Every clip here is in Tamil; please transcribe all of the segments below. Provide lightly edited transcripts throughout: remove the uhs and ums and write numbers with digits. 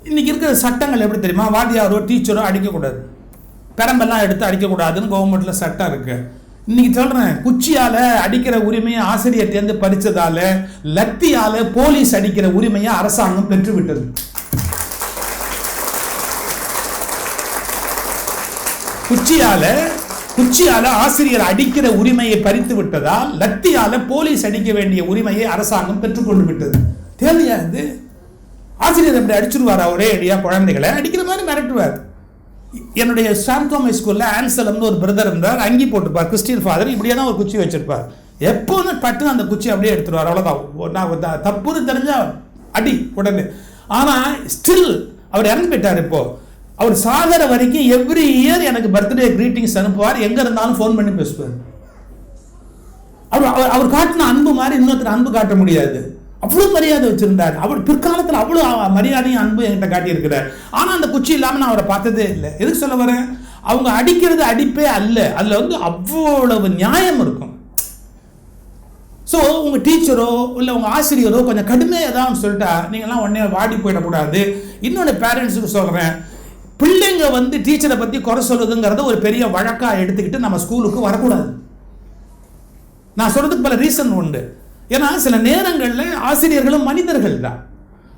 இன்றைக்கி இருக்கிற சட்டங்கள் எப்படி தெரியுமா? வாத்தியாரோ டீச்சரோ அடிக்கக்கூடாது, பெரம்பெல்லாம் எடுத்து அடிக்கக்கூடாதுன்னு கவர்மெண்ட்டில் சட்டம் இருக்குது. இன்றைக்கி சொல்கிறேன், குச்சியால் அடிக்கிற உரிமையை ஆசிரியர்கிட்டேருந்து பறித்ததால் லத்தியால் போலீஸ் அடிக்கிற உரிமையை அரசாங்கம் பெற்றுவிட்டது. குச்சியால ஆசிரியர் அடிக்கிற உரிமையை பறித்து விட்டதால் லத்தியால போலீஸ் அடிக்க வேண்டிய உரிமையை அரசாங்கம் பெற்றுக்கொண்டு விட்டது. தேவையா இது? ஆசிரியர் அப்படி அடிச்சிருவார், ஒரே அடியா குழந்தைகளை அடிக்கிற மாதிரி மிரட்டுவார். என்னுடைய சாந்தோமை ஸ்கூல்ல ஆன்சலம்னு ஒரு பிரதர் இருந்தார், அங்கி போட்டுப்பார், கிறிஸ்டியன் ஃபாதர். இப்படியே தான் ஒரு குச்சி வச்சிருப்பார். எப்போதும் பட்டு அந்த குச்சி அப்படியே எடுத்துருவார், அவ்வளோதான். நான் தப்புன்னு தெரிஞ்சா அடி உடனே. ஆனால் ஸ்டில் அவர் இறந்து போயிட்டார். இப்போ அவர் சாகர வரைக்கும் எவ்ரி இயர் எனக்கு பர்த்டே கிரீட்டிங்ஸ் அனுப்புவார், எங்கே இருந்தாலும் ஃபோன் பண்ணி பேசுவார். அவர் காட்டின அன்பு மாதிரி இன்னொருத்தர் அன்பு காட்ட முடியாது, அவ்வளோ மரியாதை வச்சிருந்தார். அவர் பிற்காலத்தில் அவ்வளோ மரியாதையும் அன்பு என்கிட்ட காட்டியிருக்கிறார். ஆனால் அந்த குச்சி இல்லாமல் நான் அவரை பார்த்ததே இல்லை. எதுக்கு சொல்ல வரேன்? அவங்க அடிக்கிறது அடிப்பே அல்ல, அதில் வந்து அவ்வளவு நியாயம் இருக்கும். ஸோ உங்கள் டீச்சரோ இல்லை உங்கள் ஆசிரியரோ கொஞ்சம் கடுமையாக ஏதாவது சொல்லிட்டா நீங்கள்லாம் உடனே வாடி போயிடக்கூடாது. இன்னொன்று பேரண்ட்ஸுக்கு சொல்கிறேன், பிள்ளைங்க வந்து டீச்சரை பற்றி குறை சொல்லுதுங்கிறத ஒரு பெரிய வழக்காக எடுத்துக்கிட்டு நம்ம ஸ்கூலுக்கு வரக்கூடாது. நான் சொல்கிறதுக்கு பல ரீசன் உண்டு. ஏன்னா சில நேரங்களில் ஆசிரியர்களும் மனிதர்கள் தான்,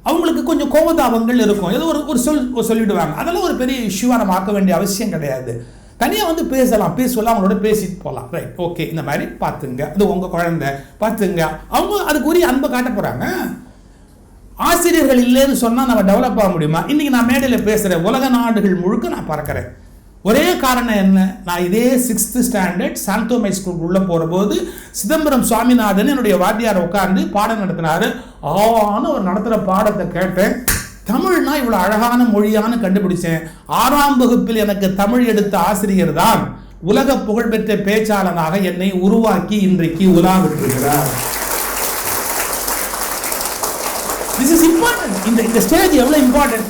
அவங்களுக்கு கொஞ்சம் கோபதாபங்கள் இருக்கும், ஏதோ ஒரு சொல்லிவிடுவாங்க. அதெல்லாம் ஒரு பெரிய இஷ்யூவாக நம்ம ஆக்க வேண்டிய அவசியம் கிடையாது. தனியாக வந்து பேசலாம், அவங்களோட பேசிட்டு போகலாம். ரைட், ஓகே, இந்த மாதிரி பார்த்துங்க, அது உங்கள் குழந்தை பார்த்துங்க. அவங்க அதுக்குரிய அன்பை காட்ட போகிறாங்க. ஆசிரியர்கள் இல்லைன்னு சொன்னால் நம்ம டெவலப் ஆக முடியுமா? இன்றைக்கி நான் மேடையில் பேசுகிறேன், உலக நாடுகள் முழுக்க நான் பறக்கிறேன். ஒரே காரணம் என்ன? நான் இதே 6th ஸ்டாண்டர்ட் சாந்தோமை ஸ்கூல் உள்ளே போகிற போது சிதம்பரம் சுவாமிநாதன் என்னுடைய வாத்தியார் உட்கார்ந்து பாடம் நடத்தினார். ஆனால் அவர் நடத்துகிற பாடத்தை கேட்டேன். தமிழ்னா இவ்வளோ அழகான மொழியானு கண்டுபிடிச்சேன். 6ஆம் வகுப்பில் எனக்கு தமிழ் எடுத்த ஆசிரியர் தான் உலக புகழ்பெற்ற பேச்சாளனாக என்னை உருவாக்கி இன்றைக்கு உலாவிட்டிருக்கிறார். This is important. இந்த ஸ்டேஜ் எவ்வளோ இம்பார்ட்டன்ட்.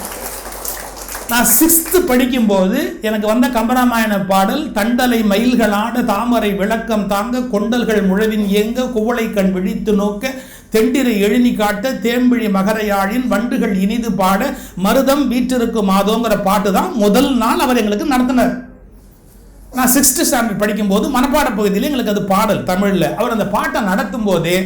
நான் 6th படிக்கும்போது எனக்கு வந்த கம்பராமாயண பாடல், தண்டலை மயில்களாட தாமரை விளக்கம் தாங்க கொண்டல்கள் முழவின் ஏங்க குவளை கண் விழித்து நோக்க தெண்டிரை எழுநி காட்ட தேம்பிழி மகரையாழின் வண்டுகள் இனிது பாட மருதம் வீற்றிருக்கு மாதோங்கிற பாட்டு தான் முதல் நாள் அவர் எங்களுக்கு நடத்தினார். நான் 6th ஸ்டாண்டர்ட் படிக்கும்போது மனப்பாட பகுதியில் எங்களுக்கு அது பாடல் தமிழில். அவர் அந்த பாட்டை நடத்தும் போதே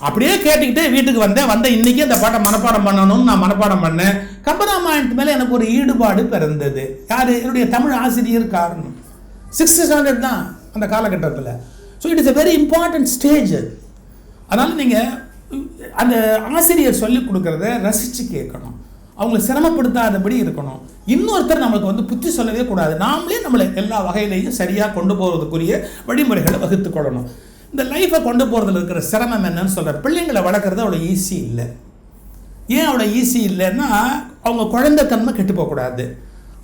அப்படியே கேட்டுக்கிட்டே வீட்டுக்கு வந்தேன். இன்னைக்கு அந்த பாட்டை மனப்பாடம் பண்ணணும்னு நான் மனப்பாடம் பண்ணேன். கம்பராமாயணத்து மேலே எனக்கு ஒரு ஈடுபாடு பிறந்தது. யார்? என்னுடைய தமிழ் ஆசிரியர் காரணம். 6th ஸ்டாண்டர்ட் தான் அந்த காலகட்டத்தில். So it is a very important stage. அதனால் நீங்கள் அந்த ஆசிரியர் சொல்லிக் கொடுக்குறத ரசித்து கேட்கணும், அவங்களை சிரமப்படுத்தாதபடி இருக்கணும். இன்னொருத்தர் நம்மளுக்கு வந்து புத்தி சொல்லவே கூடாது. நாமளே நம்மளை எல்லா வகையிலையும் சரியாக கொண்டு போகிறதுக்குரிய வழிமுறைகளை வகுத்து கொள்ளணும். இந்த லைஃப்பை கொண்டு போகிறதுல இருக்கிற சிரமம் என்னன்னு சொல்கிறார். பிள்ளைங்களை வளர்க்குறது அவ்வளோ ஈஸி இல்லை. ஏன் அவ்வளோ ஈஸி இல்லைன்னா, அவங்க குழந்தைத்தன்மை கெட்டு போகக்கூடாது,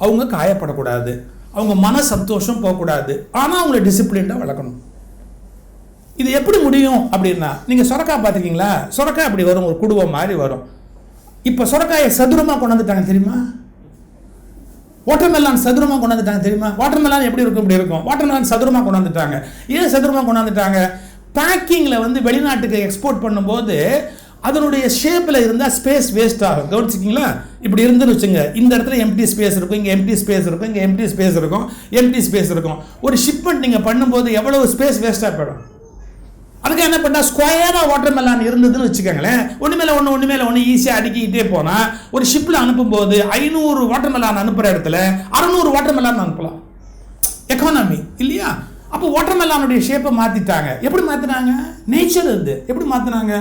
அவங்க காயப்படக்கூடாது, அவங்க மன சந்தோஷம் போகக்கூடாது. ஆனால் அவங்கள டிசிப்ளின்டாக வளர்க்கணும். இது எப்படி முடியும் அப்படின்னா, நீங்கள் சுரக்காய் பார்த்துருக்கீங்களா? சுரக்காய் அப்படி வரும், ஒரு குடும்பம் மாதிரி வரும். இப்போ சுரக்காயை சதுரமாக கொண்டு வந்துட்டாங்க தெரியுமா? வாட்டர்மெலான் சதுரமாக கொண்டாந்துட்டாங்க தெரியுமா? வாட்டர்மெலான் எப்படி இருக்கும்? இப்படி இருக்கும். வாட்டர்மெலான் சதுரமாக கொண்டாந்துட்டாங்க. ஏன் சதுரமாக கொண்டாந்துட்டாங்க? பேக்கிங்கில் வந்து வெளிநாட்டுக்கு எக்ஸ்போர்ட் பண்ணும்போது அதனுடைய ஷேப்பில் இருந்தால் ஸ்பேஸ் வேஸ்ட் ஆகும். கவனிச்சிக்கிங்களா? இப்படி இருந்துன்னு வச்சுங்க, இந்த இடத்துல எம்டி ஸ்பேஸ் இருக்கும், இங்கே எம்டி ஸ்பேஸ் இருக்கும், இங்கே எம்டி ஸ்பேஸ் இருக்கும், எம்டி ஸ்பேஸ் இருக்கும். ஒரு ஷிப்மெண்ட் நீங்கள் பண்ணும்போது எவ்வளவு ஸ்பேஸ் வேஸ்ட்டாக போயிடும். அதுக்கு என்ன பண்ணால் ஸ்கொயராக வாட்டர்மெலான் இருந்ததுன்னு வச்சுக்கோங்களேன், ஒன்று மேலே ஒன்று ஈஸியாக அடுக்கிக்கிட்டே போனால் ஒரு ஷிப்பில் அனுப்பும்போது 500 வாட்டர்மெலான் அனுப்புகிற இடத்துல 600 வாட்டர்மெலான் அனுப்பலாம். எக்கானமி இல்லையா? அப்போ வாட்டர்மெலானுடைய ஷேப்பை மாற்றிட்டாங்க. எப்படி மாற்றினாங்க? நேச்சர் இது. எப்படி மாற்றினாங்க?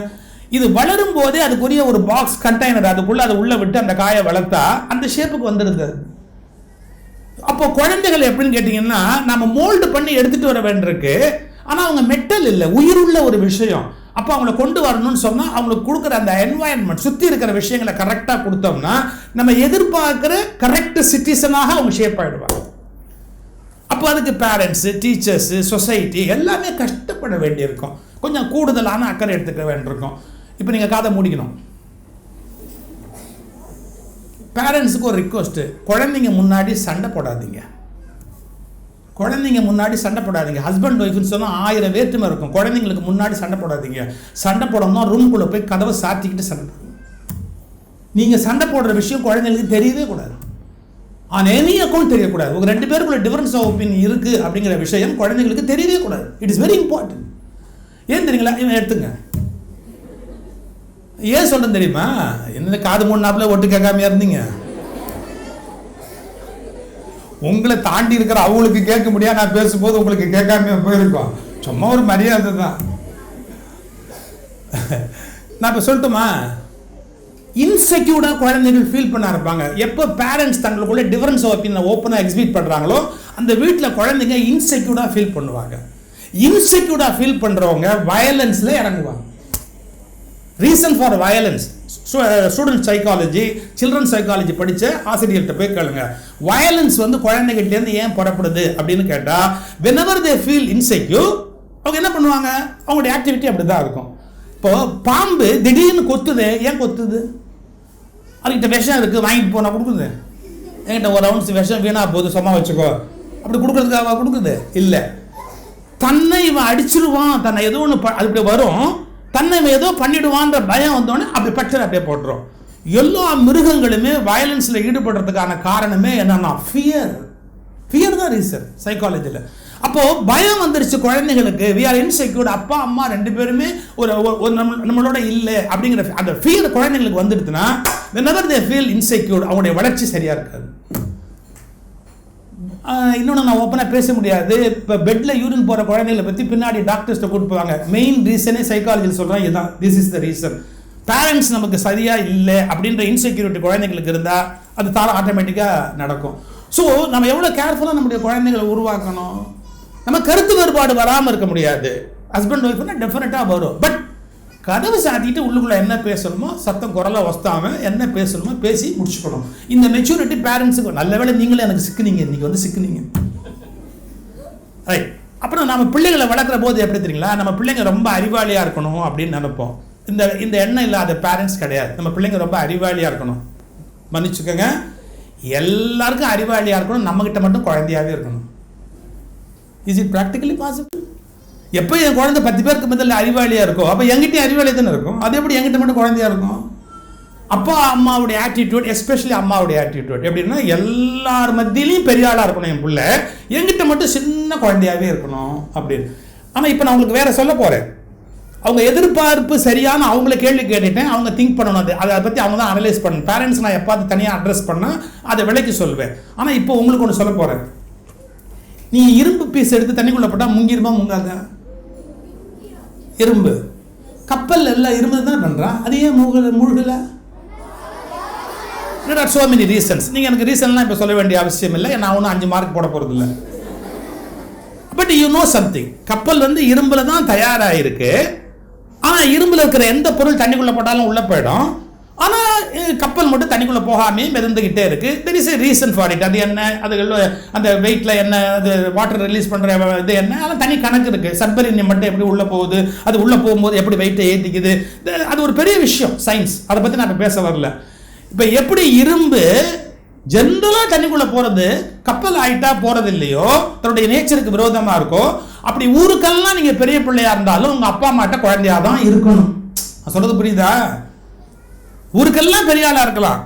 இது வளரும் போதே அதுக்குரிய ஒரு பாக்ஸ் கண்டெய்னர், அதுக்குள்ளே அதை உள்ளே விட்டு அந்த காயை வளர்த்தா அந்த ஷேப்புக்கு வந்துடுது. அப்போ குழந்தைகள் எப்படின்னு கேட்டிங்கன்னா, நம்ம மோல்டு பண்ணி எடுத்துகிட்டு வர வேண்டியிருக்கு. ஆனால் அவங்க மெட்டல் இல்லை, உயிருள்ள ஒரு விஷயம். அப்போ அவங்கள கொண்டு வரணும்னு சொன்னால் அவங்களுக்கு கொடுக்குற அந்த என்வாயன்மெண்ட், சுற்றி இருக்கிற விஷயங்களை கரெக்டாக கொடுத்தோம்னா நம்ம எதிர்பார்க்குற கரெக்ட் சிட்டிசனாக அவங்க ஷேப் ஆகிடுவாங்க. அப்போ அதுக்கு பேரண்ட்ஸு, டீச்சர்ஸு, சொசைட்டி எல்லாமே கஷ்டப்பட வேண்டியிருக்கும். கொஞ்சம் கூடுதலான அக்கறை எடுத்துக்க வேண்டியிருக்கும். இப்போ நீங்கள் காதை மூடிக்கணும். பேரண்ட்ஸுக்கு ஒரு ரிக்வஸ்ட்டு, குழந்தைங்க முன்னாடி சண்டை போடாதீங்க. குழந்தைங்க முன்னாடி சண்டை போடாதீங்க. ஹஸ்பண்ட் ஒய்ஃப்னு சொன்னால் 1000 வேற்றுமை இருக்கும். குழந்தைங்களுக்கு முன்னாடி சண்டை போடாதீங்க. சண்டை போடணும்னா ரூம்குள்ளே போய் கதவை சாத்திக்கிட்டு சண்டை போடுங்க. நீங்கள் சண்டை போடுற விஷயம் குழந்தைங்களுக்கு தெரியவே கூடாது. ஆன் எனி அக்கௌண்ட் தெரியக்கூடாது. உங்கள் 2 பேருக்குள்ள டிஃபரன்ஸ் ஆஃப் ஒப்பீனியன் இருக்குது அப்படிங்கிற விஷயம் குழந்தைங்களுக்கு தெரியவே கூடாது. It is very important. ஏன் தெரியுங்களா? இவன் எடுத்துங்க. ஏன் சொல்கிறேன் தெரியுமா? என்ன காது 3 நாப்பில் ஒட்டு கேட்காமையா இருந்தீங்க? உங்களை தாண்டி இருக்கிற அவங்களுக்கு கேட்க முடியாது. நான் பேசும்போது உங்களுக்கு கேட்காம போயிருக்கோம். சும்மா ஒரு மரியாதை தான். நான் இப்போ சொல்லட்டுமா? இன்செக்யூர்டாக குழந்தைகள் ஃபீல் பண்ண ஆரம்பிப்பாங்க. எப்போ பேரண்ட்ஸ் தங்களுக்குள்ள டிஃபரன்ஸ் ஒப்பீனியன் ஓப்பனாக எக்ஸிபிட் பண்ணுறாங்களோ அந்த வீட்டில் குழந்தைங்க இன்செக்யூர்டாக ஃபீல் பண்ணுவாங்க. இன்செக்யூர்டாக ஃபீல் பண்ணுறவங்க வயலன்ஸில் இறங்குவாங்க. Reason for violence, student psychology, children psychology படித்த ஆசிரியர்கிட்ட போய் கேளுங்க. வயலன்ஸ் வந்து குழந்தைகிட்டேருந்து ஏன் புறப்படுது அப்படின்னு கேட்டால், whenever they feel insecure அவங்க என்ன பண்ணுவாங்க? அவங்களுடைய ஆக்டிவிட்டி அப்படி தான் இருக்கும். இப்போ பாம்பு திடீர்னு கொத்துது. ஏன் கொத்துது? அதுக்கிட்ட விஷம் இருக்குது, வாங்கிட்டு போனால் கொடுக்குது. என்கிட்ட ஒரு ரவுண்ட்ஸ் விஷம் வீணா போகுது, சும்மா வச்சுக்கோ அப்படி கொடுக்குறதுக்காக கொடுக்குது? இல்லை. தன்னை இவன் அடிச்சிருவான், தன்னை ஏதோ ஒன்று அது இப்படி வரும், தன்னை இவன் ஏதோ பண்ணிடுவான்ற பயம் வந்தோடனே அப்படி பட்சம் அப்படியே போட்டுரும். எல்லா மிருகங்களுமே வயலன்ஸில் ஈடுபடுறதுக்கான காரணமே என்னன்னா ஃபியர். ஃபியர் தான் ரீசன் சைக்காலஜியில். அப்போ பயம் வந்துருச்சு குழந்தைங்களுக்கு. We are insecured. அப்பா அம்மா 2 பேருமே ஒரு நம்மளோட இல்லை அப்படிங்கிற அந்த ஃபியர் குழந்தைங்களுக்கு வந்துடுதுன்னா, whenever they feel insecure அவங்களுடைய வளர்ச்சி சரியா இருக்காது. இன்னொன்று நான் ஓப்பனாக பேச முடியாது. இப்போ பெட்டில் யூரின் போகிற குழந்தைகளை பற்றி பின்னாடி டாக்டர்ஸ்ட்டை கூப்பிட்டு போவாங்க. மெயின் ரீசனே சைக்காலஜியில் சொல்கிறேன் இதுதான். This is the reason. Parents நமக்கு சரியாக இல்லை அப்படின்ற இன்செக்யூரிட்டி குழந்தைங்களுக்கு இருந்தால் அது தான ஆட்டோமேட்டிக்காக நடக்கும். ஸோ நம்ம எவ்வளோ கேர்ஃபுல்லாக நம்முடைய குழந்தைகளை உருவாக்கணும். நம்ம கருத்து வேறுபாடு வராமல் இருக்க முடியாது. ஹஸ்பண்ட் ஒய்ஃப்னா டெஃபினட்டாக வரும். பட் கதவை சாத்திட்டு உள்ளுக்குள்ளே என்ன பேசணுமோ சத்தம் குரலை வஸ்தாமல் என்ன பேசணுமோ பேசி முடிச்சுக்கணும். இந்த மெச்சூரிட்டி பேரண்ட்ஸுக்கு. நல்ல வேளை நீங்களே எனக்கு சிக்குனீங்க, இன்றைக்கி வந்து சிக்குனீங்க. ரைட். அப்புறம் நம்ம பிள்ளைகளை வளர்க்குற போது எப்படி தெரியுங்களா, நம்ம பிள்ளைங்க ரொம்ப அறிவாளியாக இருக்கணும் அப்படின்னு நினைப்போம். இந்த எண்ணம் இல்லாத பேரண்ட்ஸ் கிடையாது. நம்ம பிள்ளைங்க ரொம்ப அறிவாளியாக இருக்கணும். மன்னிச்சுக்கோங்க, எல்லாருக்கும் அறிவாளியாக இருக்கணும், நம்மகிட்ட மட்டும் குழந்தையாகவே இருக்கணும். Is it practically possible? எப்போ என் குழந்தை 10 பேருக்கு முதல்ல அறிவாளியாக இருக்கும், அப்போ என்கிட்ட அறிவாளியாக தானே இருக்கும். அது எப்படி என்கிட்ட மட்டும் குழந்தையாக இருக்கும்? அப்பா அம்மாவுடைய ஆட்டிடியூட், எஸ்பெஷலி அம்மாவுடைய ஆட்டிடியூட் எப்படின்னா, எல்லார் மத்தியிலையும் பெரிய ஆளாக இருக்கணும் என் பிள்ளை, என்கிட்ட மட்டும் சின்ன குழந்தையாகவே இருக்கணும் அப்படின்னு. ஆனால் இப்போ நான் உங்களுக்கு வேற சொல்ல போகிறேன். அவங்க எதிர்பார்ப்பு சரியான அவங்கள கேள்வி கேட்டுட்டேன். அவங்க திங்க் பண்ணணும். அதை பற்றி அவங்க தான் அனலைஸ் பண்ணணும். பேரண்ட்ஸ் நான் எப்பாவது தனியாக அட்ரஸ் பண்ணால் அதை விலைக்கு சொல்வேன். ஆனால் இப்போ உங்களுக்கு ஒன்று சொல்ல போகிறேன். நீ இரும்பு பீஸ் எடுத்து தண்ணிக்குள்ளே போட்டால் முங்கிருமா முங்காத? இரும்பு கப்பல் எல்லாம் இரும்பு தான் பண்ணுறான், அது ஏன் மூழ்கலை? so many reasons. நீங்கள் எனக்கு ரீசன்லாம் இப்போ சொல்ல வேண்டிய அவசியம் இல்லை. நான் ஒன்றும் 5 மார்க் போட போகிறது இல்லை. But you know something. கப்பல் வந்து இரும்பில் தான் தயாராகிருக்கு. ஆனால் இரும்பில் இருக்கிற எந்த பொருள் தண்ணிக்குள்ளே போட்டாலும் உள்ளே போயிடும். ஆனால் கப்பல் மட்டும் தண்ணிக்குள்ளே போகாமே மிதந்துக்கிட்டே இருக்குது. There is a reason for it. அது என்ன, அது அந்த வெயிட்டில் என்ன, அது வாட்டர் ரிலீஸ் பண்ணுற இது என்ன, அதெல்லாம் தனி கணக்கு இருக்குது. சப்மரீன் மட்டும் எப்படி உள்ளே போகுது, அது உள்ளே போகும்போது எப்படி வெயிட்டை ஏற்றிக்குது, அது ஒரு பெரிய விஷயம், சயின்ஸ். அதை பற்றி நான் இப்போ பேச வரல. இப்போ எப்படி இரும்பு ஜென்ரலாக தண்ணிக்குள்ளே போகிறது கப்பல் ஆகிட்டா போகிறது இல்லையோ, தன்னுடைய நேச்சருக்கு விரோதமாக இருக்கோ, அப்படி ஊருக்கெல்லாம் நீங்கள் பெரிய பிள்ளையாக இருந்தாலும் உங்கள் அப்பா அம்மாட்ட குழந்தையாக தான் இருக்கணும். நான் சொல்கிறது புரியுதா? ஊருக்கெல்லாம் பெரிய ஆளாக இருக்கலாம்,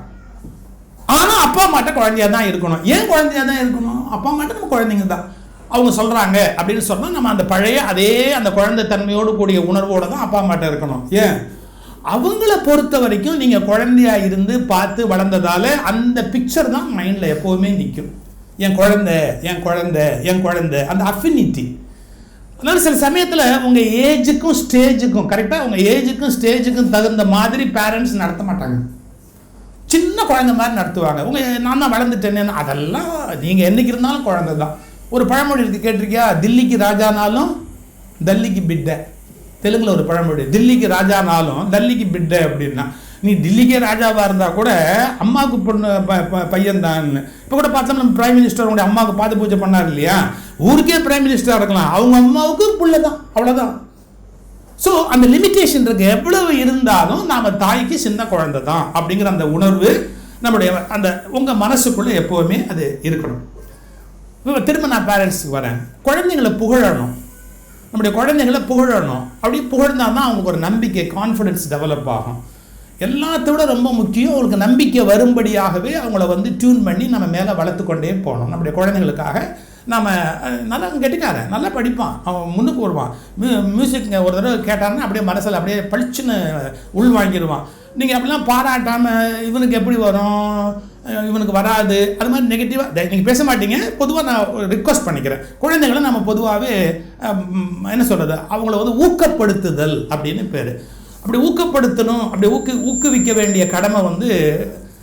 ஆனால் அப்பா அம்மாட்ட குழந்தையாக தான் இருக்கணும். ஏன் குழந்தையாக தான் இருக்கணும்? அப்பா அம்மாட்ட நம்ம குழந்தைங்க தான். அவங்க சொல்கிறாங்க அப்படின்னு சொன்னால் நம்ம அந்த பழைய அதே அந்த குழந்தை தன்மையோடு கூடிய உணர்வோடு தான் அப்பா அம்மாட்ட இருக்கணும். ஏன்? அவங்கள பொறுத்த வரைக்கும் நீங்கள் குழந்தையாக இருந்து பார்த்து வளர்ந்ததால் அந்த பிக்சர் தான் மைண்டில் எப்போவுமே நிற்கும். என் குழந்தை என் குழந்தை என் குழந்தை, அந்த அஃபினிட்டி. அதனால் சில சமயத்தில் உங்கள் ஏஜுக்கும் ஸ்டேஜுக்கும் கரெக்டாக உங்கள் ஏஜுக்கும் ஸ்டேஜுக்கும் தகுந்த மாதிரி பேரண்ட்ஸ் நடத்த மாட்டாங்க. சின்ன குழந்தை மாதிரி நடத்துவாங்க. நான் தான் வளர்ந்துட்டேன்னு. அதெல்லாம் நீங்கள் என்றைக்கு இருந்தாலும் குழந்தை தான். ஒரு பழமொழி இருக்குது, கேட்டிருக்கியா? தில்லிக்கு ராஜானாலும் தல்லிக்கு பிட்டை. தெலுங்குல ஒரு பழமொழி, தில்லிக்கு ராஜானாலும் தல்லிக்கு பிட்டை அப்படின்னா. நீ டில்லிக்கே ராஜாவாக இருந்தால் கூட அம்மாவுக்கு பொண்ணு பையன் தான். இப்போ கூட பார்த்தோம், நம்ம பிரைம் மினிஸ்டர் உங்களுடைய அம்மாவுக்கு பாத பூஜை பண்ணார் இல்லையா? ஊருக்கே பிரைம் மினிஸ்டராக இருக்கலாம், அவங்க அம்மாவுக்கு பிள்ளை தான், அவ்வளோதான். ஸோ அந்த லிமிட்டேஷன் இருக்கு. எவ்வளவு இருந்தாலும் நாம் தாய்க்கு சின்ன குழந்தை தான் அப்படிங்கிற அந்த உணர்வு நம்முடைய அந்த உங்கள் மனசுக்குள்ளே எப்போவுமே அது இருக்கணும். திரும்ப நான் பேரண்ட்ஸுக்கு வரேன். குழந்தைங்களை புகழணும், நம்முடைய குழந்தைங்களை புகழணும். அப்படி புகழ்ந்தால் தான் அவங்களுக்கு ஒரு நம்பிக்கை, கான்ஃபிடென்ஸ் டெவலப் ஆகும். எல்லாத்தோட ரொம்ப முக்கியம் அவங்களுக்கு நம்பிக்கை வரும்படியாகவே அவங்கள வந்து டியூன் பண்ணி நம்ம மேலே வளர்த்து கொண்டே போகணும். நம்முடைய குழந்தைங்களுக்காக நம்ம நல்லா கெட்டிக்காரன், நல்லா படிப்பான், அவன் முன்னுக்கு வருவான். மியூசிக் ஒரு தடவை கேட்டாருன்னா அப்படியே மனசில் அப்படியே பளிச்சுன்னு உள் வாங்கிடுவான். நீங்கள் அப்படிலாம் பாராட்டாமல் இவனுக்கு எப்படி வரும், இவனுக்கு வராது, அது மாதிரி நெகட்டிவாக நீங்கள் பேச மாட்டீங்க. பொதுவாக நான் ரிக்வஸ்ட் பண்ணிக்கிறேன், குழந்தைகளை நம்ம பொதுவாகவே என்ன சொல்கிறது, அவங்கள வந்து ஊக்கப்படுத்துதல் அப்படின்னு பேர். அப்படி ஊக்கப்படுத்தணும், அப்படி ஊக்குவிக்க வேண்டிய கடமை வந்து,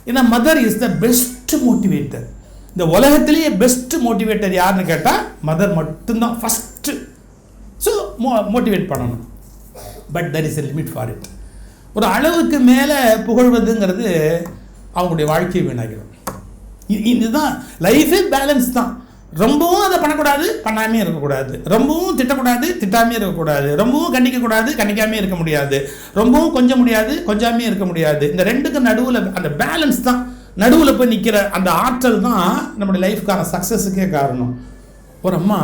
ஏன்னா mother is the best motivator. இந்த உலகத்திலேயே பெஸ்ட் மோட்டிவேட்டர் யாருன்னு கேட்டால் மதர் மட்டும்தான் ஃபஸ்ட்டு. ஸோ மோட்டிவேட் பண்ணணும். But there is a limit for it. ஒரு அளவுக்கு மேலே புகழ்வதுங்கிறது அவங்களுடைய வாழ்க்கையை வீணாகிடும். இதுதான் லைஃபே பேலன்ஸ் தான். ரொம்பவும் அதை பண்ணக்கூடாது, பண்ணாமே இருக்கக்கூடாது. ரொம்பவும் திட்டக்கூடாது, திட்டாமே இருக்கக்கூடாது. ரொம்பவும் கண்டிக்கக்கூடாது, கண்டிக்காமே இருக்க முடியாது. ரொம்பவும் கொஞ்சம் முடியாது, கொஞ்சாமே இருக்க முடியாது. இந்த ரெண்டுக்கு நடுவில் அந்த பேலன்ஸ் தான், நடுவில் போய் நிற்கிற அந்த ஆற்றல் தான் நம்முடைய லைஃப்க்கான சக்ஸஸுக்கே காரணம். ஒரு அம்மா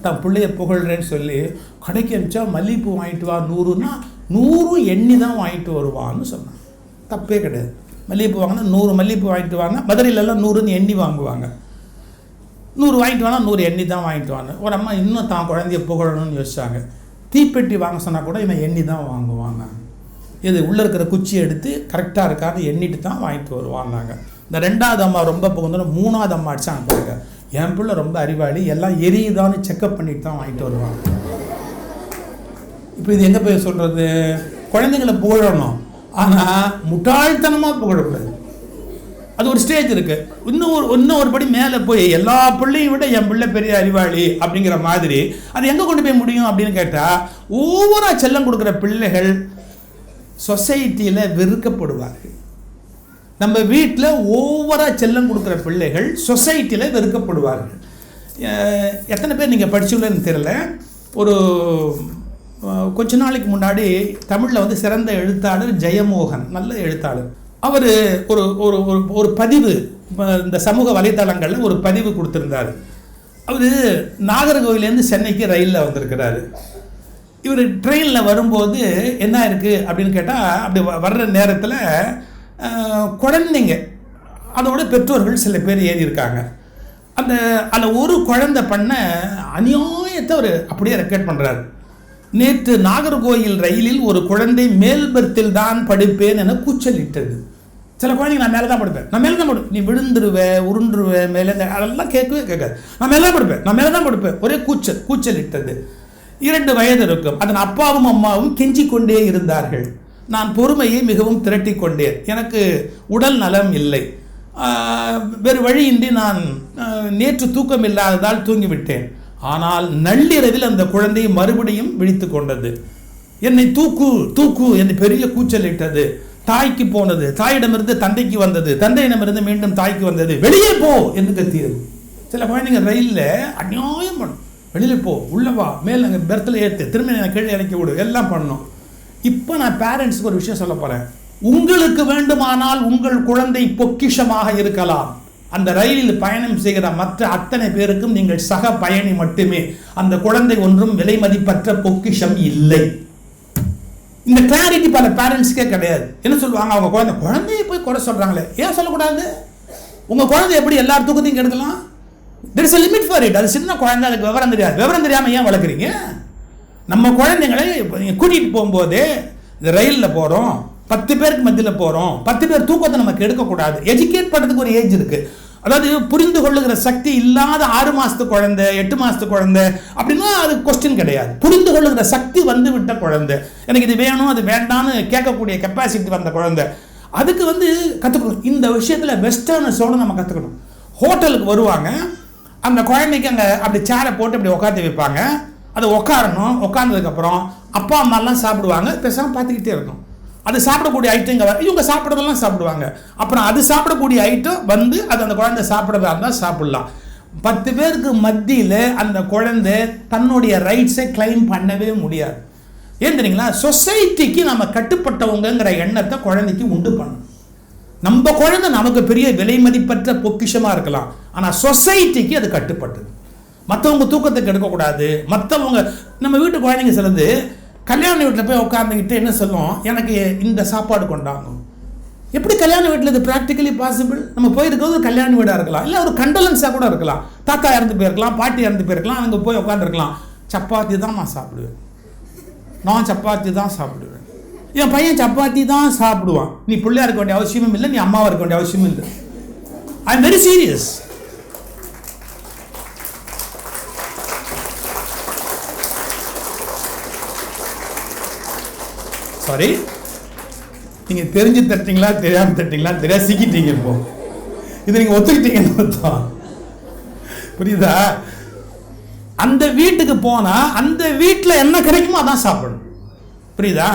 தான் பிள்ளைய புகழ்றேன்னு சொல்லி கடைக்கு அனுப்பிச்சா மல்லிகைப்பூ வாங்கிட்டு வா 100ன்னா 100 எண்ணி தான் வாங்கிட்டு வருவான்னு சொன்னான். தப்பே கிடையாது. மல்லிகைப்பூ வாங்கினா 100 மல்லிகைப்பூ வாங்கிட்டு வாங்க. மதுரையிலலாம் 100ன்னு எண்ணி வாங்குவாங்க. 100 வாங்கிட்டு வாங்க, 100 எண்ணி தான் வாங்கிட்டு வாங்க. ஒரு அம்மா இன்னும் தான் குழந்தைய புகழணும்னு யோசிச்சாங்க. தீப்பெட்டி வாங்க சொன்னால் கூட இவன் எண்ணி தான் வாங்குவாங்க. இது உள்ளே இருக்கிற குச்சி எடுத்து கரெக்டாக இருக்காது எண்ணிட்டு தான் வாங்கிட்டு வருவாங்க. இந்த 2வது அம்மா ரொம்ப புகழ்ந்தோம். 3வது அம்மா அடிச்சாங்க பாருங்க, என் பிள்ளை ரொம்ப அறிவாளி, எல்லாம் எரியுதான்னு செக்கப் பண்ணிட்டு தான் வாங்கிட்டு வருவாங்க. இப்போ இது எங்கே போய் சொல்கிறது, குழந்தைங்களை புகழணும், ஆனால் முட்டாள்தனமாக புகழக்கூடாது. அது ஒரு ஸ்டேஜ் இருக்குது. இன்னும் ஒரு படி மேலே போய் எல்லா பிள்ளையும் விட என் பிள்ளை பெரிய அறிவாளி அப்படிங்கிற மாதிரி அது எங்கே கொண்டு போய் முடியும் அப்படின்னு கேட்டால், ஓவராக செல்லம் கொடுக்குற பிள்ளைகள் சொசைட்டியில் வெறுக்கப்படுவார்கள். நம்ம வீட்டில் ஓவராக செல்லம் கொடுக்குற பிள்ளைகள் சொசைட்டியில் வெறுக்கப்படுவார்கள். எத்தனை பேர் நீங்கள் படிச்சுள்ளேன்னு தெரியல. ஒரு கொஞ்ச நாளைக்கு முன்னாடி தமிழில் வந்து சிறந்த எழுத்தாளர் ஜெயமோகன், நல்ல எழுத்தாளர், அவர் ஒரு ஒரு ஒரு பதிவு இந்த சமூக வலைத்தளங்களில் ஒரு பதிவு கொடுத்துருந்தார். அவர் நாகர்கோவிலேருந்து சென்னைக்கு ரயிலில் வந்திருக்கிறாரு. இவர் ட்ரெயினில் வரும்போது என்ன இருக்குது அப்படின்னு கேட்டால், அப்படி வர்ற நேரத்தில் குழந்தைங்க அதோட பெற்றோர்கள் சில பேர் ஏறி இருக்காங்க. அதில் ஒரு குழந்தை பண்ண அநியாயத்தை அவர் அப்படியே ரெக்கார்ட் பண்ணுறாரு. நேற்று நாகர்கோயில் ரயிலில் ஒரு குழந்தை மேல் பர்த்தில் தான் படிப்பேன் என கூச்சலிட்டது. சில குழந்தைங்க நான் மேலே தான் படுப்பேன், நான் மேலே தான் படுப்பேன், நீ விழுந்துருவேன் உருண்டுருவேன் மேலே, அதெல்லாம் கேட்கவே கேட்காது. நான் மேலே தான் படுப்பேன், நான் மேலே தான் படுப்பேன், ஒரே கூச்சலிட்டது. 2 வயது இருக்கும். அதன் அப்பாவும் அம்மாவும் கெஞ்சி கொண்டே இருந்தார்கள். நான் பொறுமையை மிகவும் திரட்டி கொண்டேன். எனக்கு உடல் நலம் இல்லை, வேறு வழியின்றி நான் நேற்று தூக்கம் இல்லாததால் தூங்கிவிட்டேன். ஆனால் நள்ளிரவில் அந்த குழந்தை மறுபடியும் விழித்து கொண்டது. என்னை தூக்கு தூக்கு என்று பெரிய கூச்சலிட்டது. தாய்க்கு போனது, தாயிடமிருந்து தந்தைக்கு வந்தது, தந்தையிடமிருந்து மீண்டும் தாய்க்கு வந்தது. வெளியே போ என்று கத்தியது. சில குழந்தைங்க ரயிலில் அநியாயம் பண்ணும். வெளியில் போ, உள்ளவா, மேலே அங்கே பெர்த்தில் ஏற்று, திரும்ப நான் கீழே இறக்கி விடு, எல்லாம் பண்ணணும். இப்போ நான் பேரண்ட்ஸுக்கு ஒரு விஷயம் சொல்ல போகிறேன். உங்களுக்கு வேண்டுமானால் உங்கள் குழந்தை பொக்கிஷமாக இருக்கலாம். அந்த ரயிலில் பயணம் செய்கிற மற்ற அத்தனை பேருக்கும் நீங்கள் சக பயணி மட்டுமே. அந்த குழந்தை ஒன்றும் விலை மதிப்பற்ற பொக்கிஷம் இல்லை. இந்த கிளாரிட்டி பல பேரண்ட்ஸ்க்கே கிடையாது. என்ன சொல்லுவாங்க, அவங்க குழந்தையை போய் குறை சொல்கிறாங்களே, ஏன் சொல்லக்கூடாது? உங்கள் குழந்தை எப்படி எல்லா தூக்கத்தையும் கெடுக்கலாம்? there is a limit for it. அது சின்ன குழந்தை, அதுக்கு விவரம் தெரியாது. விவரம் தெரியாமல் ஏன் வளர்க்குறீங்க? நம்ம குழந்தைங்களை கூட்டிகிட்டு போகும்போது இந்த ரயிலில் போகிறோம், 10 பேருக்கு மத்தியில் போகிறோம், 10 பேர் தூக்கத்தை நமக்கு எடுக்கக்கூடாது. எஜுகேட் பண்ணுறதுக்கு ஒரு ஏஜ் இருக்குது. அதாவது புரிந்து கொள்ளுகிற சக்தி இல்லாத 6 மாதத்து குழந்தை, 8 மாதத்து குழந்தை அப்படின்னா அது கொஸ்டின் கிடையாது. புரிந்து கொள்ளுகிற சக்தி வந்து விட்ட குழந்தை, எனக்கு இது வேணும் அது வேண்டான்னு கேட்கக்கூடிய கெப்பாசிட்டி வந்த குழந்தை, அதுக்கு வந்து கற்றுக்கணும். இந்த விஷயத்தில் வெஸ்டர்னஸோடு நம்ம கற்றுக்கணும். ஹோட்டலுக்கு வருவாங்க, அந்த குழந்தைக்கு அங்கே அப்படி சேரை போட்டு அப்படி உட்காந்து வைப்பாங்க. அது உட்காரணும். உட்காந்ததுக்கப்புறம் அப்பா அம்மாலாம் சாப்பிடுவாங்க, பேசாமல் பார்த்துக்கிட்டே இருக்கும். அது சாப்பிடக்கூடிய ஐட்டம் இங்கே இவங்க சாப்பிட்றதெல்லாம் சாப்பிடுவாங்க. அப்புறம் அது சாப்பிடக்கூடிய ஐட்டம் வந்து அது அந்த குழந்தை சாப்பிட்றதா இருந்தால் சாப்பிட்லாம். 10 பேருக்கு மத்தியில் அந்த குழந்தை தன்னுடைய ரைட்ஸை கிளைம் பண்ணவே முடியாது. ஏன் தெரியுங்களா? சொசைட்டிக்கு நம்ம கட்டுப்பட்டவங்கிற எண்ணத்தை குழந்தைக்கு உண்டு பண்ணணும். நம்ம குழந்தை நமக்கு பெரிய விலை மதிப்பற்ற பொக்கிஷமாக இருக்கலாம், ஆனால் சொசைட்டிக்கு அது கட்டுப்பட்டது. மற்றவங்க தூக்கத்தை கெடுக்கக்கூடாது. மற்றவங்க நம்ம வீட்டு குழந்தைங்க சிலது கல்யாண வீட்டில் போய் உட்காந்துக்கிட்டு என்ன சொல்லுவோம், எனக்கு இந்த சாப்பாடு கொண்டாங்க. எப்படி கல்யாண வீட்டில் இது ப்ராக்டிக்கலி பாசிபிள்? நம்ம போயிருக்கிறது ஒரு கல்யாண வீடாக இருக்கலாம், இல்லை ஒரு கண்டலன்ஸாக கூட இருக்கலாம். தாத்தா இறந்து போயிருக்கலாம், பாட்டி இறந்து போயிருக்கலாம், அங்கே போய் உட்காந்துருக்கலாம். சப்பாத்தி தான் நான் சாப்பிடுவேன், நான் சப்பாத்தி தான் சாப்பிடுவேன், என் பையன் சப்பாத்தி தான் சாப்பிடுவான். நீ பிள்ளையா இருக்க வேண்டிய அவசியமும் இல்லை, நீ அம்மாவாக இருக்க வேண்டிய அவசியமும் இல்லை. I am very serious. Sorry, நீங்கள் தெரிஞ்சு தட்டிங்களா தெரியாமல் தட்டிங்களா தெரியாது, சிக்கிட்டீங்க. இப்போ இது நீங்கள் ஒத்துக்கிட்டீங்கன்னு அர்த்தம். புரியுதா? அந்த வீட்டுக்கு போனால் அந்த வீட்டில் என்ன கிடைக்குமோ அதான் சாப்பிடணும். புரியுதா?